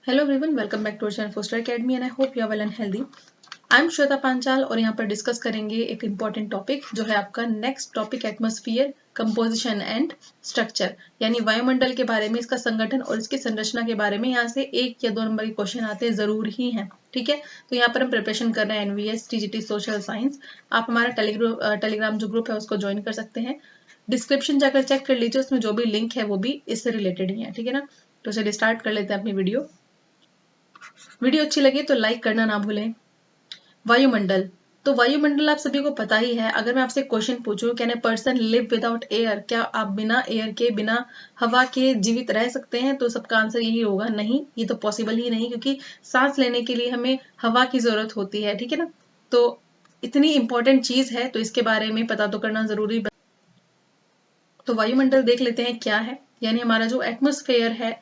Hello everyone, welcome back to our channel Foster academy and I hope you are well and healthy. I am Shweta Panchal और यहाँ पर discuss करेंगे एक important topic जो है आपका next topic atmosphere composition and structure, यानी वायुमंडल के बारे में, इसका संगठन और इसकी संरचना के बारे में। यहाँ से 1 या 2 नंबर के क्वेश्चन आते हैं, जरूर ही हैं। ठीक है, तो यहाँ पर हम प्रिपरेशन कर रहे हैं एनवीएस टीजीटी सोशल साइंस। आप हमारा टेलीग्राम जो ग्रुप है उसको ज्वाइन कर सकते हैं। डिस्क्रिप्शन जाकर चेक कर लीजिए, उसमें जो भी लिंक है वो भी इससे रिलेटेड ही है। ठीक है ना, तो चलिए स्टार्ट कर लेते हैं अपनी वीडियो अच्छी लगे तो लाइक करना ना भूलें। वायुमंडल, तो वायुमंडल आप सभी को पता ही है। अगर मैं आपसे क्वेश्चन पूछूं, can a person live without air, क्या आप बिना एयर के, बिना हवा के जीवित रह सकते हैं? तो सबका आंसर यही होगा, नहीं, ये तो पॉसिबल ही नहीं, क्योंकि सांस लेने के लिए हमें हवा की जरूरत होती है। ठीक है ना, तो इतनी इंपॉर्टेंट चीज है तो इसके बारे में पता तो करना जरूरी। तो वायुमंडल देख लेते हैं क्या है, यानी हमारा जो एटमॉस्फेयर है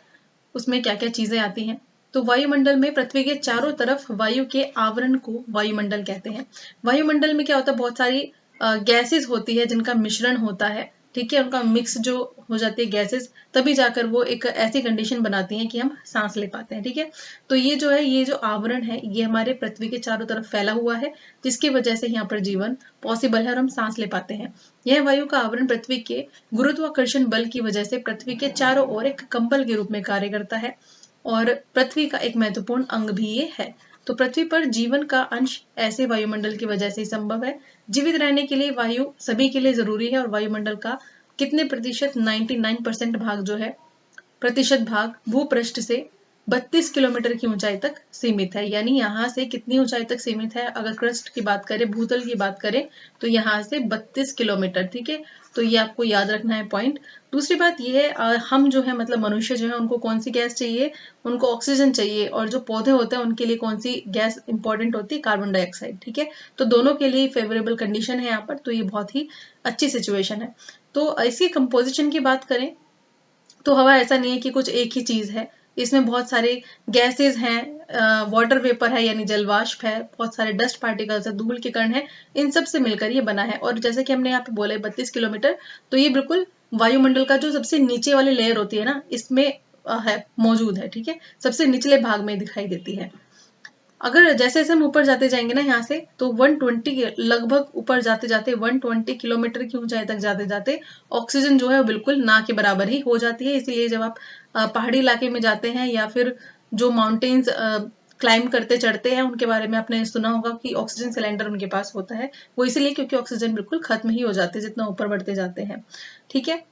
उसमें क्या क्या चीजें आती हैं। तो वायुमंडल में पृथ्वी के चारों तरफ वायु के आवरण को वायुमंडल कहते हैं। वायुमंडल में क्या होता है, बहुत सारी गैसेस होती है जिनका मिश्रण होता है। ठीक है, उनका मिक्स जो हो जाती है गैसेस, तभी जाकर वो एक ऐसी कंडीशन बनाती हैं कि हम सांस ले पाते हैं। ठीक है, तो ये जो है, ये जो आवरण है, ये हमारे पृथ्वी के चारों तरफ फैला हुआ है, जिसकी वजह से यहाँ पर जीवन पॉसिबल है और हम सांस ले पाते हैं। यह वायु का आवरण पृथ्वी के गुरुत्वाकर्षण बल की वजह से पृथ्वी के चारों ओर एक कंबल के रूप में कार्य करता है और पृथ्वी का एक महत्वपूर्ण अंग भी ये है। तो पृथ्वी पर जीवन का अंश ऐसे वायुमंडल की वजह से संभव है। जीवित रहने के लिए वायु सभी के लिए जरूरी है और वायुमंडल का कितने प्रतिशत, 99% भाग जो है, प्रतिशत भाग भूपृष्ठ से 32 किलोमीटर की ऊंचाई तक सीमित है। यानी यहाँ से कितनी ऊंचाई तक सीमित है? अगर क्रस्ट की बात करें, भूतल की बात करें, तो यहाँ से 32 किलोमीटर। ठीक है, तो ये आपको याद रखना है पॉइंट। दूसरी बात ये है, हम जो है, मतलब मनुष्य जो है, उनको कौन सी गैस चाहिए? उनको ऑक्सीजन चाहिए। और जो पौधे होते हैं उनके लिए कौन सी गैस इंपॉर्टेंट होती है? Carbon dioxide. ठीक है, तो दोनों के लिए फेवरेबल कंडीशन है यहाँ पर, तो ये बहुत ही अच्छी सिचुएशन है। तो इसकी कंपोजिशन की बात करें तो हवा ऐसा नहीं है कि कुछ एक ही चीज है, इसमें बहुत सारे गैसेस हैं, वाटर वेपर है यानी जलवाष्प है, बहुत सारे डस्ट पार्टिकल्स है, धूल के कण है, इन सब से मिलकर ये बना है। और जैसे कि हमने यहाँ पे बोला 32 किलोमीटर, तो ये बिल्कुल वायुमंडल का जो सबसे नीचे वाली लेयर होती है ना, इसमें है, मौजूद है। ठीक है, सबसे निचले भाग में दिखाई देती है। अगर जैसे जैसे हम ऊपर जाते जाएंगे ना यहाँ से, तो 120 लगभग ऊपर जाते जाते 120 किलोमीटर की ऊंचाई तक जाते जाते ऑक्सीजन जो है वो बिल्कुल ना के बराबर ही हो जाती है। इसलिए जब आप पहाड़ी इलाके में जाते हैं या फिर जो माउंटेन्स क्लाइम करते चढ़ते हैं, उनके बारे में आपने सुना होगा कि ऑक्सीजन सिलेंडर उनके पास होता है। वो इसलिए क्योंकि ऑक्सीजन बिल्कुल खत्म ही हो जाती है जितना ऊपर बढ़ते जाते हैं। ठीक है,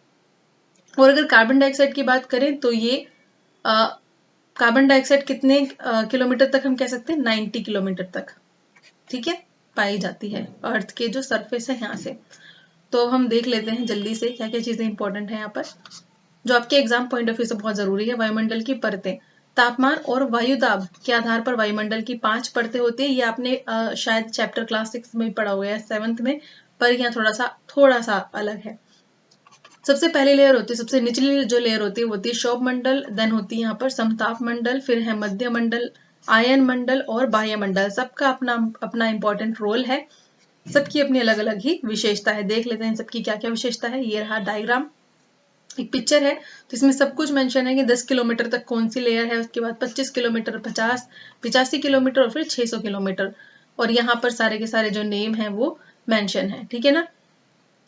और अगर कार्बन डाइऑक्साइड की बात करें तो ये कार्बन डाइऑक्साइड कितने किलोमीटर तक हम कह सकते हैं? 90 किलोमीटर तक। ठीक है, पाई जाती है अर्थ के जो सरफेस है यहाँ से। तो हम देख लेते हैं जल्दी से क्या क्या चीजें इंपॉर्टेंट है यहाँ पर, जो आपके एग्जाम पॉइंट ऑफ व्यू से बहुत जरूरी है। वायुमंडल की परतें, तापमान और वायुदाब के आधार पर वायुमंडल की 5 परतें होती है। ये आपने शायद चैप्टर क्लास 6 में पढ़ा हुआ है, 7th में, पर यहाँ थोड़ा सा अलग है। सबसे पहली लेयर होती है, सबसे निचली जो लेयर होती है वो होती है शोभ मंडल, देन होती है यहाँ पर समताप मंडल, फिर है मध्य मंडल, आयन मंडल और बाह्य मंडल। सबका अपना अपना इंपॉर्टेंट रोल है, सबकी अपनी अलग अलग ही विशेषता है। देख लेते हैं सबकी क्या क्या विशेषता है। ये रहा डायग्राम, एक पिक्चर है, तो इसमें सब कुछ मेंशन है कि 10 किलोमीटर तक कौन सी लेयर है, उसके बाद 25 किलोमीटर, 50, 85 किलोमीटर और फिर 600 किलोमीटर। और यहाँ पर सारे के सारे जो नेम है वो मेंशन है। ठीक है ना,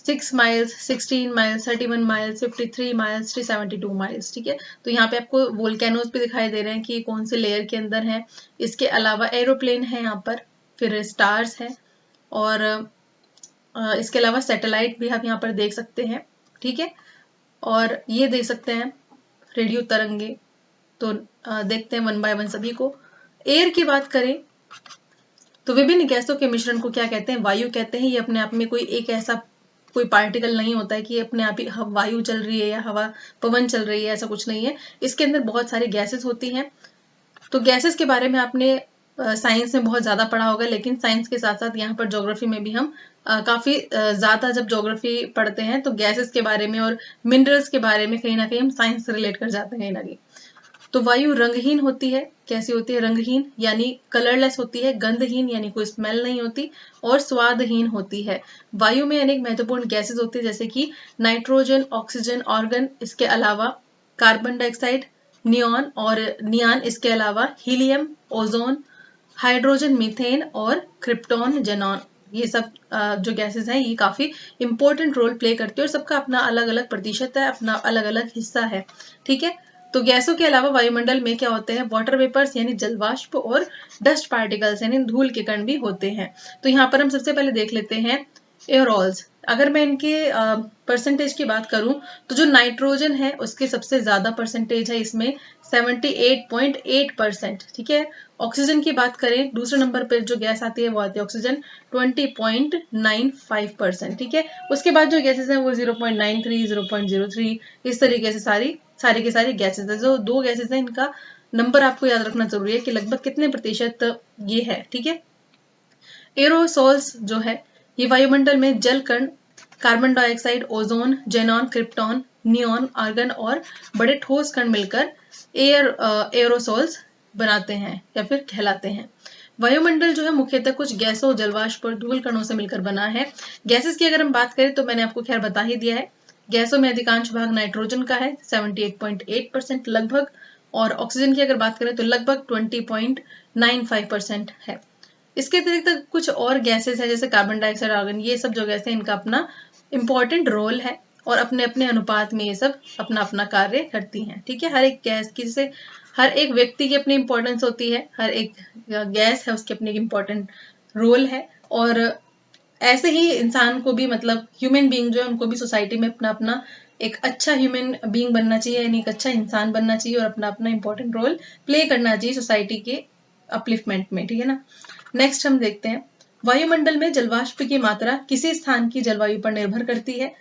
6 miles, 16 miles, 31 miles, 53 miles, 72 miles. ठीक है, तो यहाँ पे आपको वोल्केनोज भी दिखाई दे रहे हैं कि कौन से लेयर के अंदर है। इसके अलावा एरोप्लेन है यहाँ पर, फिर स्टार्स है, और इसके अलावा सैटेलाइट भी आप यहाँ पर देख सकते हैं। ठीक है, और ये देख सकते हैं रेडियो तरंगे। तो देखते हैं 1 बाय 1 सभी को। एयर की बात करें तो विभिन्न गैसों के मिश्रण को क्या कहते हैं? वायु कहते हैं। ये अपने आप में कोई एक ऐसा कोई पार्टिकल नहीं होता है कि अपने आप ही वायु चल रही है या हवा पवन चल रही है, ऐसा कुछ नहीं है। इसके अंदर बहुत सारी गैसेस होती हैं। तो गैसेस के बारे में आपने साइंस में बहुत ज्यादा पढ़ा होगा, लेकिन साइंस के साथ साथ यहाँ पर ज्योग्राफी में भी हम काफी ज्यादा जब ज्योग्राफी पढ़ते हैं तो गैसेस के बारे में और मिनरल्स के बारे में कहीं ना कहीं हम साइंस से रिलेट कर जाते हैं कहीं ना कहीं। तो वायु रंगहीन होती है। कैसी होती है? रंगहीन, यानी कलरलेस होती है। गंधहीन, यानी कोई स्मेल नहीं होती। और स्वादहीन होती है। वायु में अनेक महत्वपूर्ण गैसेस होती है, जैसे कि नाइट्रोजन, ऑक्सीजन, ऑर्गन, इसके अलावा कार्बन डाइऑक्साइड, नियॉन और नियान, इसके अलावा हीलियम, ओजोन, हाइड्रोजन, मीथेन और क्रिप्टॉन, जेनॉन, ये सब जो गैसेस हैं ये काफी इंपॉर्टेंट रोल प्ले करती है और सबका अपना अलग अलग प्रतिशत है, अपना अलग अलग हिस्सा है। ठीक है, तो गैसों के अलावा वायुमंडल में क्या होते हैं, वाटर वेपर्स यानी जलवाष्प और डस्ट पार्टिकल्स यानी धूल के कण भी होते हैं। तो यहाँ पर हम सबसे पहले देख लेते हैं एयरोल्स। अगर मैं इनके परसेंटेज की बात करूं तो जो नाइट्रोजन है उसके सबसे ज्यादा परसेंटेज है इसमें 78.8%। ठीक है, ऑक्सीजन की बात करें दूसरे नंबर पर जो गैस आती है वो आती है ऑक्सीजन 20.95%। ठीक है, उसके बाद जो गैसेस हैं वो 0.93, 0.03, इस तरीके से सारी की सारी गैसेस है। जो दो गैसेस हैं इनका नंबर आपको याद रखना जरूरी है कि लगभग कितने प्रतिशत ये है। ठीक है, एरोसोल्स जो है ये वायुमंडल में जल कण, carbon dioxide, ozone, xenon, krypton, neon, argon और बड़े ठोस कण मिलकर एरोसोल्स बनाते हैं या फिर कहलाते हैं। वायुमंडल जो है मुख्यतः कुछ गैसों, जलवाष्प और धूल कणों से मिलकर बना है। गैसेस की अगर हम बात करें तो मैंने आपको खैर बता ही दिया है, गैसों में अधिकांश भाग नाइट्रोजन का है 78.8% लगभग, और ऑक्सीजन की अगर बात करें तो लगभग 20.95% है। इसके अतिरिक्त कुछ और गैसेस है जैसे कार्बन डाइऑक्साइड, आर्गन, ये सब जो गैस है इनका अपना इंपॉर्टेंट रोल है और अपने अपने अनुपात में ये सब अपना अपना कार्य करती हैं। ठीक है, हर एक गैस की, जैसे हर एक व्यक्ति की अपनी इंपॉर्टेंस होती है, हर एक गैस है उसकी अपनी इंपॉर्टेंट रोल है, और ऐसे ही इंसान को भी, मतलब ह्यूमन बीइंग जो है उनको भी सोसाइटी में अपना अपना एक अच्छा ह्यूमन बीइंग बनना चाहिए, यानी एक अच्छा इंसान बनना चाहिए और अपना अपना इंपॉर्टेंट रोल प्ले करना चाहिए सोसाइटी के अपलिफ्टमेंट में। ठीक है ना, नेक्स्ट हम देखते हैं वायुमंडल में जलवाष्प की मात्रा किसी स्थान की जलवायु पर निर्भर करती है।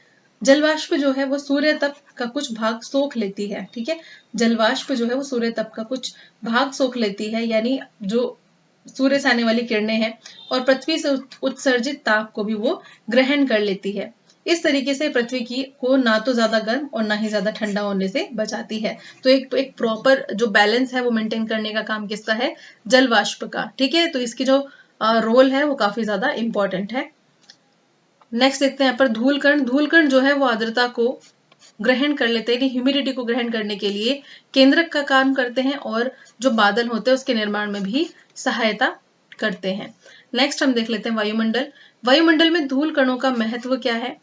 जलवाष्प जो है वो सूर्य तप का कुछ भाग सोख लेती है। ठीक है, जलवाष्प जो है वो सूर्य तप का कुछ भाग सोख लेती है, यानी जो सूर्य से आने वाली किरणें हैं और पृथ्वी से उत्सर्जित ताप को भी वो ग्रहण कर लेती है। इस तरीके से पृथ्वी की को ना तो ज्यादा गर्म और ना ही ज्यादा ठंडा होने से बचाती है। तो एक प्रॉपर जो बैलेंस है वो मेंटेन करने का काम किसका है, जलवाष्प का। ठीक है, तो इसकी जो रोल है वो काफी ज्यादा इंपॉर्टेंट है। नेक्स्ट देखते हैं यहाँ पर धूल कण। धूल कण जो है वो आर्द्रता को ग्रहण कर लेते हैं, ह्यूमिडिटी को ग्रहण करने के लिए केंद्रक का काम करते हैं और जो बादल होते हैं उसके निर्माण में भी सहायता करते हैं। नेक्स्ट हम देख लेते हैं वायुमंडल। वायुमंडल में धूल कणों का महत्व क्या है,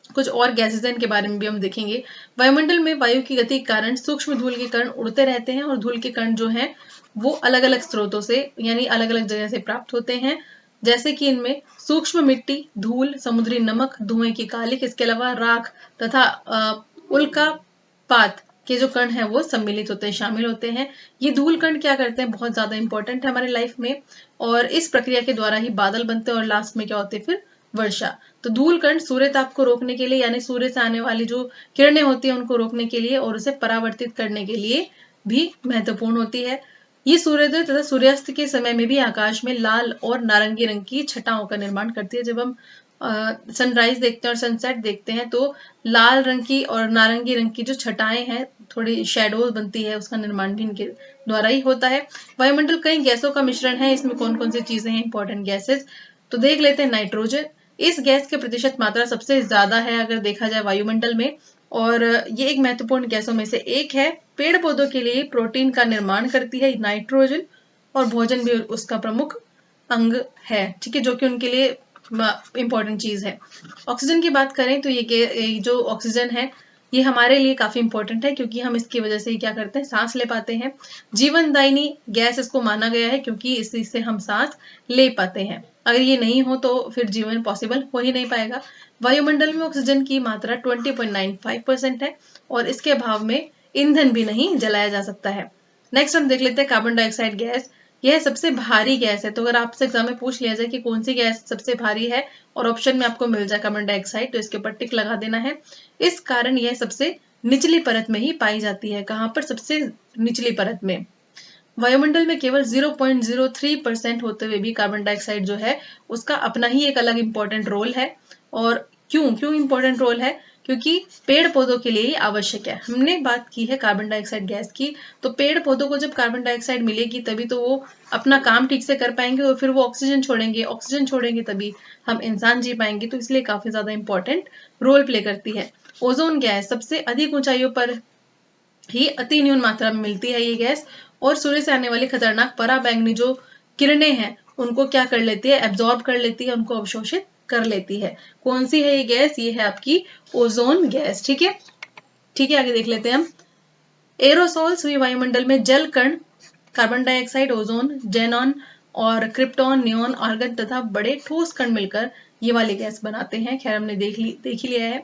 कुछ और गैसेस हैं इनके बारे में भी हम देखेंगे। वायुमंडल में वायु की गति के कारण सूक्ष्म धूल के कण उड़ते रहते हैं और धूल के कण जो हैं वो अलग अलग स्रोतों से यानी अलग अलग जगह से प्राप्त होते हैं, जैसे कि इनमें सूक्ष्म मिट्टी, धूल, समुद्री नमक, धुएं की कालिख, इसके अलावा राख तथा उल्कापात के जो कण हैं वो सम्मिलित होते हैं, शामिल होते हैं। ये धूल कण क्या करते हैं, बहुत ज्यादा इंपॉर्टेंट है हमारे लाइफ में, और इस प्रक्रिया के द्वारा ही बादल बनते हैं और लास्ट में क्या होते हैं, फिर वर्षा। तो धूल कण सूर्य ताप को रोकने के लिए यानी सूर्य से आने वाली जो किरणें होती हैं उनको रोकने के लिए और उसे परावर्तित करने के लिए भी महत्वपूर्ण होती है। ये सूर्योदय तथा सूर्यास्त के समय में भी आकाश में लाल और नारंगी रंग की छटाओं का निर्माण करती है। जब हम सनराइज देखते हैं और सनसेट देखते हैं तो लाल रंग की और नारंगी रंग की जो छटाएं हैं, थोड़ी शेडोज बनती है, उसका निर्माण भी इनके द्वारा ही होता है। वायुमंडल कई गैसों का मिश्रण है, इसमें कौन कौन सी चीजें हैं इंपॉर्टेंट गैसेस, तो देख लेते हैं। नाइट्रोजन, इस गैस की प्रतिशत मात्रा सबसे ज्यादा है अगर देखा जाए वायुमंडल में, और ये एक महत्वपूर्ण गैसों में से एक है। पेड़ पौधों के लिए प्रोटीन का निर्माण करती है नाइट्रोजन, और भोजन भी उसका प्रमुख अंग है। ठीक है, जो कि उनके लिए इंपॉर्टेंट चीज है। ऑक्सीजन की बात करें तो ये जो ऑक्सीजन है ये हमारे लिए काफी इंपॉर्टेंट है, क्योंकि हम इसकी वजह से क्या करते हैं, सांस ले पाते हैं। जीवनदायिनी गैस इसको माना गया है क्योंकि इससे हम सांस ले पाते हैं। अगर ये नहीं हो तो फिर जीवन पॉसिबल हो ही नहीं पाएगा। वायुमंडल में ऑक्सीजन की मात्रा 20.95% है और इसके अभाव में ईंधन भी नहीं जलाया जा सकता है। नेक्स्ट हम देख लेते हैं कार्बन डाइऑक्साइड गैस। यह सबसे भारी गैस है, तो अगर आपसे एग्जाम में पूछ लिया जाए कि कौन सी गैस सबसे भारी है और ऑप्शन में आपको मिल जाए कार्बन डाइऑक्साइड, तो इसके ऊपर टिक लगा देना है। इस कारण यह सबसे निचली परत में ही पाई जाती है। कहां पर, सबसे निचली परत में। वायुमंडल में केवल 0.03% होते हुए भी कार्बन डाइऑक्साइड जो है उसका अपना ही एक अलग इंपॉर्टेंट रोल है। और क्यों इंपॉर्टेंट रोल है, क्योंकि पेड़ पौधों के लिए ही आवश्यक है। हमने बात की है कार्बन डाइऑक्साइड गैस की, तो पेड़ पौधों को जब कार्बन डाइऑक्साइड मिलेगी तभी तो वो अपना काम ठीक से कर पाएंगे और फिर वो ऑक्सीजन छोड़ेंगे तभी हम इंसान जी पाएंगे, तो इसलिए काफी ज्यादा इंपॉर्टेंट रोल प्ले करती है। ओजोन गैस सबसे अधिक ऊंचाइयों पर ही अति न्यून मात्रा में मिलती है ये गैस, और सूर्य से आने वाली खतरनाक पराबैंगनी जो किरणें हैं उनको क्या कर लेती है, एब्जॉर्ब कर लेती है, उनको अवशोषित कर लेती है। कौन सी है ये गैस? ये है आपकी ओजोन गैस। ठीक है, ठीक है, आगे देख लेते हैं हम। एरोसोल्स हुई वायुमंडल में जल कण, कार्बन डाइऑक्साइड, ओजोन, जेनॉन और क्रिप्टॉन, नियोन, आर्गन तथा बड़े ठोस कण मिलकर ये वाली गैस बनाते हैं। खैर हमने देख ही लिया है।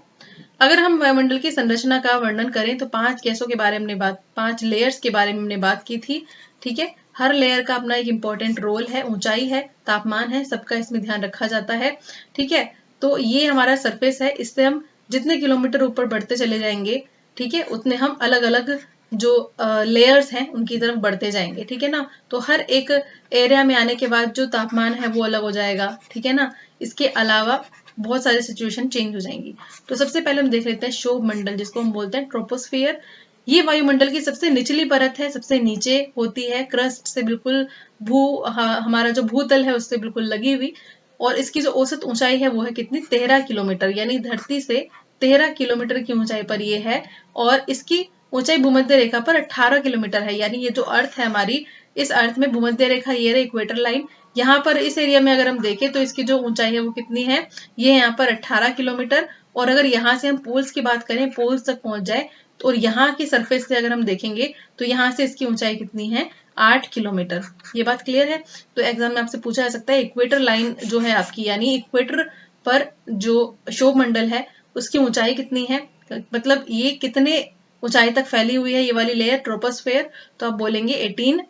अगर हम वायुमंडल की संरचना का वर्णन करें तो 5 गैसों के बारे में 5 लेयर्स के बारे में हमने बात की थी। ठीक है, हर लेयर का अपना एक इंपॉर्टेंट रोल है, ऊंचाई है, तापमान है, सबका इसमें ध्यान रखा जाता है। ठीक है, तो ये हमारा सरफेस है, इससे हम जितने किलोमीटर ऊपर बढ़ते चले जाएंगे, ठीक है, उतने हम अलग अलग जो लेयर्स हैं उनकी तरफ बढ़ते जाएंगे। ठीक है ना, तो हर एक एरिया में आने के बाद जो तापमान है वो अलग हो जाएगा। ठीक है ना, इसके अलावा बहुत सारी सिचुएशन चेंज हो जाएंगी। तो सबसे पहले हम देख लेते हैं शोभ मंडल, जिसको हम बोलते हैं ट्रोपोस्फियर। ये वायुमंडल की सबसे निचली परत है, सबसे नीचे होती है, क्रस्ट से बिल्कुल हमारा जो भूतल है उससे बिल्कुल लगी हुई। और इसकी जो औसत ऊंचाई है वो है कितनी? 13 किलोमीटर, यानी धरती से 13 किलोमीटर की ऊंचाई पर ये है। और इसकी ऊंचाई भूमध्य रेखा पर 18 किलोमीटर है, यानी ये जो अर्थ है हमारी, इस अर्थ में भूमध्य रेखा ये रही, इक्वेटर लाइन। यहाँ पर इस एरिया में अगर हम देखें तो इसकी जो ऊंचाई है वो कितनी है? ये यहाँ पर 18 किलोमीटर। और अगर यहाँ से हम पोल्स की बात करें, पोल्स तक पहुंच जाए, तो और यहाँ की सरफेस से अगर हम देखेंगे तो यहाँ से इसकी ऊंचाई कितनी है? 8 किलोमीटर। ये बात क्लियर है? तो एग्जाम में आपसे पूछा जा सकता है इक्वेटर लाइन जो है आपकी, यानी इक्वेटर पर जो शोभ मंडल है उसकी ऊंचाई कितनी है, मतलब ये कितने ऊंचाई तक फैली हुई है ये वाली लेयर ट्रोपोस्फेयर, तो आप बोलेंगे 18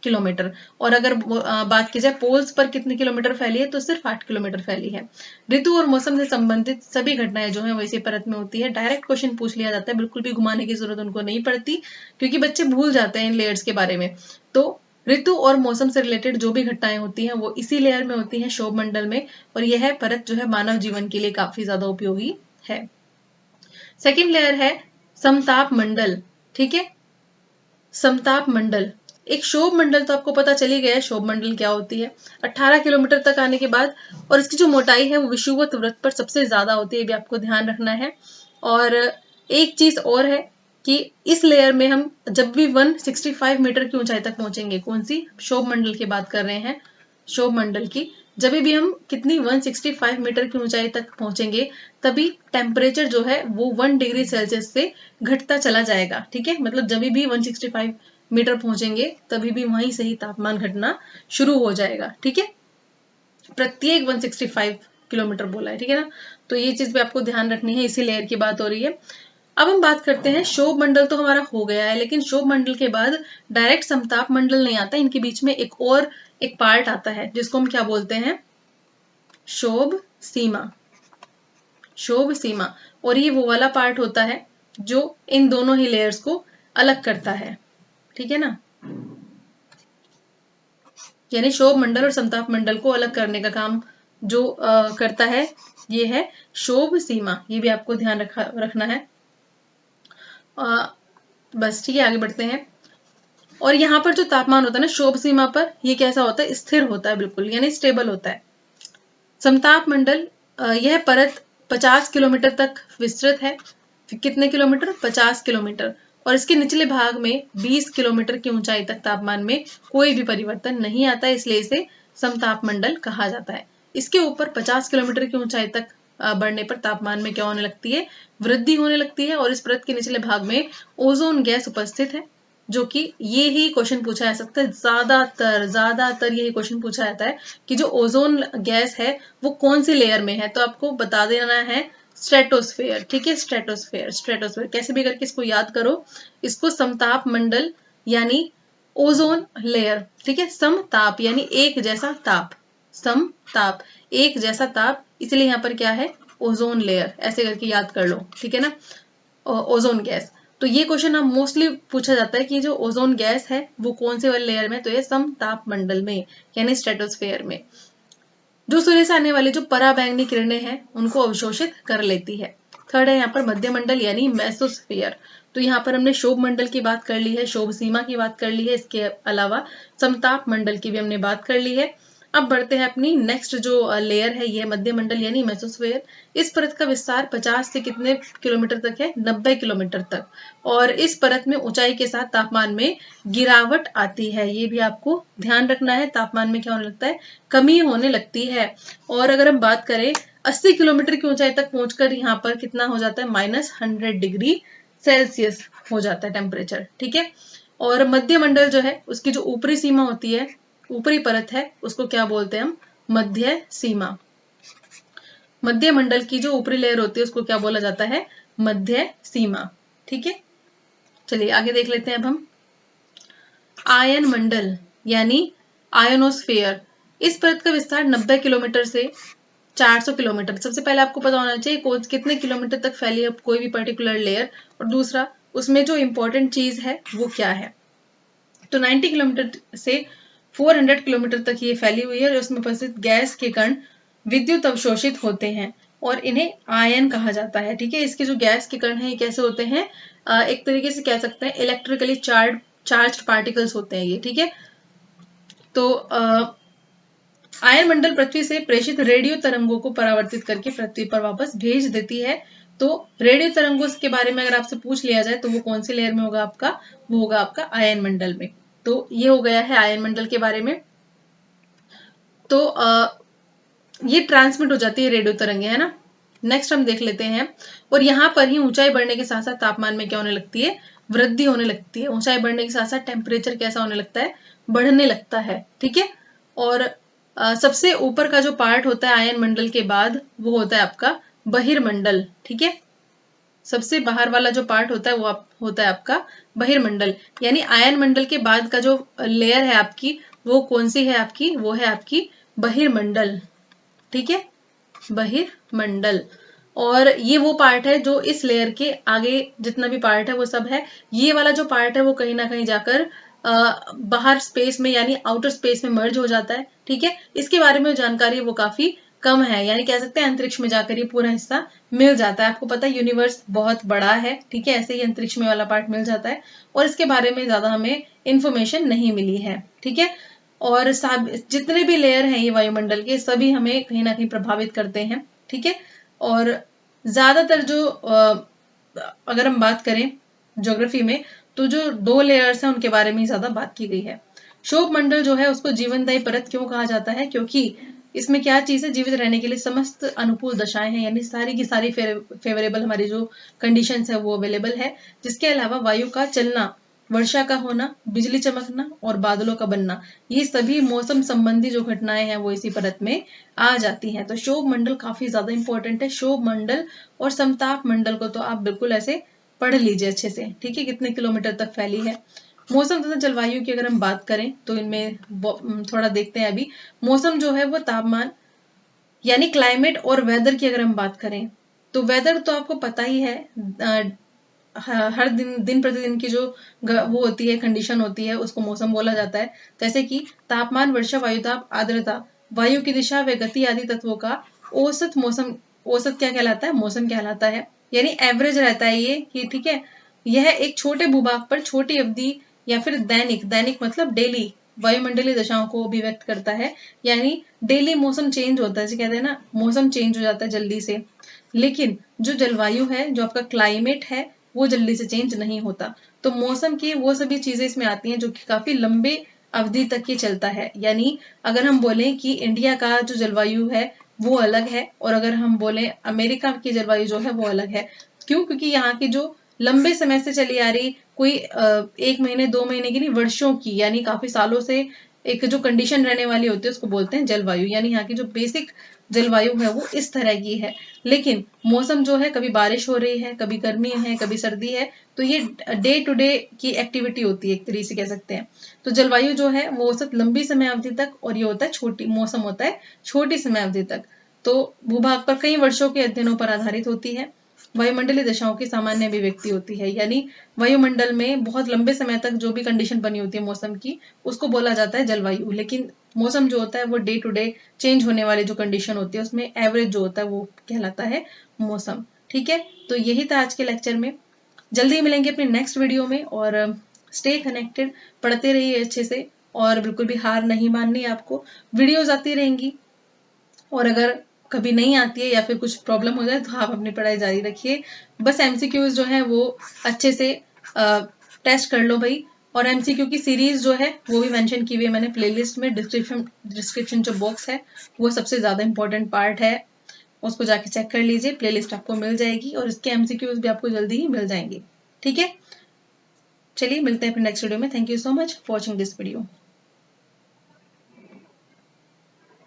किलोमीटर। और अगर बात की जाए पोल्स पर कितने किलोमीटर फैली है, तो सिर्फ 8 किलोमीटर फैली है। ऋतु और मौसम से संबंधित सभी घटनाएं जो है वैसी परत में होती है। डायरेक्ट क्वेश्चन पूछ लिया जाता है, बिल्कुल भी घुमाने की जरूरत उनको नहीं पड़ती, क्योंकि बच्चे भूल जाते हैं इन लेयर्स के बारे में। तो ऋतु और मौसम से रिलेटेड जो भी घटनाएं होती हैं वो इसी लेयर में होती हैं, शोभ मंडल में। और यह परत जो है मानव जीवन के लिए काफी ज्यादा उपयोगी है। सेकेंड लेयर है समताप मंडल। ठीक है, समताप मंडल। एक शोभ मंडल तो आपको पता चल ही गया है शोभ मंडल क्या होती है। 18 किलोमीटर तक आने के बाद, और इसकी जो मोटाई है वो विषुवत वृत्त पर सबसे ज्यादा होती है, ये भी आपको ध्यान रखना है। और एक चीज और है कि इस लेयर में हम जब भी 165 मीटर की ऊंचाई तक पहुंचेंगे, कौन सी? शोभ मंडल की बात कर रहे हैं, शोभ मंडल की। जब भी हम कितनी 165 मीटर की ऊंचाई तक पहुंचेंगे, तभी टेम्परेचर जो है वो 1 डिग्री सेल्सियस से घटता चला जाएगा। ठीक है, मतलब जब भी 165 मीटर पहुंचेंगे तभी भी वहीं से ही तापमान घटना शुरू हो जाएगा। ठीक है, प्रत्येक 165 किलोमीटर बोला है। ठीक है ना, तो ये चीज भी आपको ध्यान रखनी है, इसी लेयर की बात हो रही है। अब हम बात करते हैं, शोभ मंडल तो हमारा हो गया है, लेकिन शोभ मंडल के बाद डायरेक्ट समताप मंडल नहीं आता, इनके बीच में एक पार्ट आता है जिसको हम क्या बोलते हैं? शोभ सीमा। शोभ सीमा। और ये वो वाला पार्ट होता है जो इन दोनों ही लेयर्स को अलग करता है। ठीक है ना, यानी शोभ मंडल और समताप मंडल को अलग करने का काम जो करता है ये है शोभ सीमा। ये भी आपको ध्यान रखना है। बस ठीक है, आगे बढ़ते हैं। और यहाँ पर जो तापमान होता है ना शोभ सीमा पर, ये कैसा होता है? स्थिर होता है, बिल्कुल, यानी स्टेबल होता है। समताप मंडल, यह परत 50 किलोमीटर तक विस्तृत है। कितने किलोमीटर? 50 किलोमीटर। और इसके निचले भाग में 20 किलोमीटर की ऊंचाई तक तापमान में कोई भी परिवर्तन नहीं आता, इसलिए इसे समताप मंडल कहा जाता है। इसके ऊपर 50 किलोमीटर की ऊंचाई तक बढ़ने पर तापमान में क्या होने लगती है? वृद्धि होने लगती है। और इस परत के निचले भाग में ओजोन गैस उपस्थित है, जो कि ये ही क्वेश्चन पूछा जा सकता है, ज्यादातर यही क्वेश्चन पूछा जाता है कि जो ओजोन गैस है वो कौन सी लेयर में है, तो आपको बता देना है स्ट्रेटोस्फेयर। ठीक है, स्ट्रेटोस्फेयर कैसे भी करके इसको याद करो। इसको समताप मंडल यानी ओजोन लेयर। ठीक है, समताप यानी एक जैसा ताप, समताप एक जैसा ताप, इसलिए यहाँ पर क्या है? ओजोन लेयर, ऐसे करके याद कर लो। ठीक है ना, ओजोन गैस। तो ये क्वेश्चन हम मोस्टली पूछा जाता है कि जो ओजोन गैस है वो कौन से वाले लेयर में, तो ये समताप मंडल में यानी स्ट्रेटोस्फेयर में। जो सूर्य से आने वाली जो पराबैंगनी किरणें हैं उनको अवशोषित कर लेती है। थर्ड है यहाँ पर मध्य मंडल यानी मेसोस्फीयर। तो यहाँ पर हमने शोभ मंडल की बात कर ली है, शोभ सीमा की बात कर ली है, इसके अलावा समताप मंडल की भी हमने बात कर ली है। अब बढ़ते हैं अपनी नेक्स्ट जो लेयर है, ये मध्यमंडल यानी मेसोस्फेयर। इस परत का विस्तार 50 से कितने किलोमीटर तक है? 90 किलोमीटर तक। और इस परत में ऊंचाई के साथ तापमान में गिरावट आती है, ये भी आपको ध्यान रखना है। तापमान में क्या होने लगता है? कमी होने लगती है। और अगर हम बात करें 80 किलोमीटर की ऊंचाई तक पहुंचकर यहाँ पर कितना हो जाता है? -100 डिग्री सेल्सियस हो जाता है टेम्परेचर, ठीक है। और मध्यमंडल जो है उसकी जो ऊपरी सीमा होती है, ऊपरी परत है, उसको क्या बोलते हैं हम? मध्य सीमा। मध्यमंडल की जो ऊपरी लेयर होती है उसको क्या बोला जाता है? मध्य सीमा, ठीक है। चलिए आगे देख लेते हैं अब हम आयन मंडल यानी आयनोस्फेयर। इस परत का विस्तार 90 किलोमीटर से 400 किलोमीटर। सबसे पहले आपको पता होना चाहिए कितने किलोमीटर तक फैली है कोई भी पर्टिकुलर लेयर, और दूसरा उसमें जो इंपॉर्टेंट चीज है वो क्या है। तो 90 किलोमीटर से 400 किलोमीटर तक ये फैली हुई है और उसमें उपस्थित गैस के कण विद्युत अवशोषित होते हैं और इन्हें आयन कहा जाता है, ठीक है। इसके जो गैस के कण हैं ये कैसे होते हैं? एक तरीके से कह सकते हैं इलेक्ट्रिकली चार्ज्ड पार्टिकल्स होते हैं ये, ठीक है। तो आयन मंडल पृथ्वी से प्रेषित रेडियो तरंगों को परावर्तित करके पृथ्वी पर वापस भेज देती है। तो रेडियो तरंगों के बारे में अगर आपसे पूछ लिया जाए तो वो कौन सी लेयर में होगा आपका? वो होगा आपका आयन मंडल में। तो ये हो गया है आयन मंडल के बारे में। तो ये ट्रांसमिट हो जाती है रेडियो तरंगे, है ना। नेक्स्ट हम देख लेते हैं। और यहाँ पर ही ऊंचाई बढ़ने के साथ साथ तापमान में क्या होने लगती है? वृद्धि होने लगती है। ऊंचाई बढ़ने के साथ साथ टेम्परेचर कैसा होने लगता है? बढ़ने लगता है, ठीक है। और सबसे ऊपर का जो पार्ट होता है आयन मंडल के बाद वो होता है आपका बहिर्मंडल, ठीक है। सबसे बाहर वाला जो पार्ट होता है वो होता है आपका बहिर्मंडल। यानी आयन मंडल के बाद का जो लेयर है आपकी वो कौन सी है आपकी? वो है आपकी बहिर्मंडल, ठीक है, बहिर्मंडल। और ये वो पार्ट है जो इस लेयर के आगे जितना भी पार्ट है वो सब है। ये वाला जो पार्ट है वो कहीं ना कहीं जाकर बाहर स्पेस में यानी आउटर स्पेस में मर्ज हो जाता है, ठीक है। इसके बारे में जानकारी वो काफी कम है, यानी कह सकते हैं अंतरिक्ष में जाकर ये पूरा हिस्सा मिल जाता है। आपको पता है यूनिवर्स बहुत बड़ा है, ठीक है, ऐसे ही अंतरिक्ष में वाला पार्ट मिल जाता है और इसके बारे में ज्यादा हमें इंफॉर्मेशन नहीं मिली है, ठीक है। और जितने भी लेयर हैं ये वायुमंडल के सभी हमें कहीं ना कहीं प्रभावित करते हैं, ठीक है। और ज्यादातर जो अगर हम बात करें ज्योग्राफी में तो जो 2 लेयर्स हैं उनके बारे में ज्यादा बात की गई है। क्षोभ मंडल जो है उसको जीवनदायी परत क्यों कहा जाता है? क्योंकि इसमें क्या चीज है? जीवित रहने के लिए समस्त अनुकूल दशाएं हैं, यानी सारी की सारी फेवरेबल हमारी जो कंडीशंस है वो अवेलेबल है। जिसके अलावा वायु का चलना, वर्षा का होना, बिजली चमकना और बादलों का बनना, ये सभी मौसम संबंधी जो घटनाएं हैं वो इसी परत में आ जाती हैं। तो क्षोभ मंडल काफी ज्यादा इंपॉर्टेंट है। क्षोभ मंडल और समताप मंडल को तो आप बिल्कुल ऐसे पढ़ लीजिए अच्छे से, ठीक है, कितने किलोमीटर तक फैली है। मौसम तथा जलवायु की अगर हम बात करें तो इनमें थोड़ा देखते हैं। अभी मौसम जो है वो तापमान यानी क्लाइमेट और वेदर की अगर हम बात करें तो वेदर तो आपको पता ही है, हर दिन प्रतिदिन की जो वो होती है कंडीशन होती है उसको मौसम बोला जाता है। जैसे कि तापमान, वर्षा, वायुताप, आर्द्रता, वायु की दिशा व गति आदि तत्वों का औसत मौसम, औसत क्या कहलाता है? मौसम कहलाता है। यानी एवरेज रहता है ये कि ठीक है, यह एक छोटे भूभाग पर छोटी अवधि या फिर दैनिक मतलब डेली वायुमंडलीय दशाओं को अभिव्यक्त करता है। यानी डेली मौसम चेंज होता है, जैसे कहते हैं ना मौसम चेंज हो जाता है जल्दी से। लेकिन जो जलवायु है, जो आपका क्लाइमेट है, वो जल्दी से चेंज नहीं होता। तो मौसम की वो सभी चीजें इसमें आती हैं जो कि काफी लंबे अवधि तक ये चलता है। यानी अगर हम बोलें कि इंडिया का जो जलवायु है वो अलग है और अगर हम बोलें अमेरिका की जलवायु जो है वो अलग है। क्यों? क्योंकि यहाँ की जो लंबे समय से चली आ रही कोई 1 महीने 2 महीने की नहीं, वर्षों की यानी काफी सालों से एक जो कंडीशन रहने वाली होती है उसको बोलते हैं जलवायु। यानी यहाँ की जो बेसिक जलवायु है वो इस तरह की है। लेकिन मौसम जो है कभी बारिश हो रही है, कभी गर्मी है, कभी सर्दी है, तो ये डे टू डे की एक्टिविटी होती है एक तरीके से कह सकते हैं। तो जलवायु जो है वो औसत लंबी समय अवधि तक और ये होता है छोटी, मौसम होता है छोटी समय अवधि तक। तो भूभाग पर कई वर्षों के अध्ययनों पर आधारित होती है। वायुमंडलीय दशाओं की सामान्य अभिव्यक्ति होती है। यानी वायुमंडल में बहुत लंबे समय तक जो भी कंडीशन बनी होती है मौसम की उसको बोला जाता है जलवायु। लेकिन मौसम जो होता है वो डे टू डे चेंज होने वाली जो कंडीशन होती है उसमें एवरेज जो होता है वो कहलाता है मौसम, ठीक है। तो यही था आज के लेक्चर में। जल्दी मिलेंगे अपने नेक्स्ट वीडियो में और स्टे कनेक्टेड, पढ़ते रहिए अच्छे से और बिल्कुल भी हार नहीं माननी है आपको। वीडियोज आती रहेंगी और अगर कभी नहीं आती है या फिर कुछ प्रॉब्लम हो जाए तो आप अपनी पढ़ाई जारी रखिए। बस एमसीक्यूज जो है वो अच्छे से टेस्ट कर लो भाई। और एमसीक्यू की सीरीज जो है वो भी मेंशन की हुई है मैंने प्लेलिस्ट में। डिस्क्रिप्शन जो बॉक्स है वो सबसे ज़्यादा इंपॉर्टेंट पार्ट है, उसको जाके चेक कर लीजिए। प्लेलिस्ट आपको मिल जाएगी और इसके एमसीक्यूज भी आपको जल्दी ही मिल जाएंगे। ठीक है, चलिए मिलते हैं फिर नेक्स्ट वीडियो में। Thank you so much for watching this video.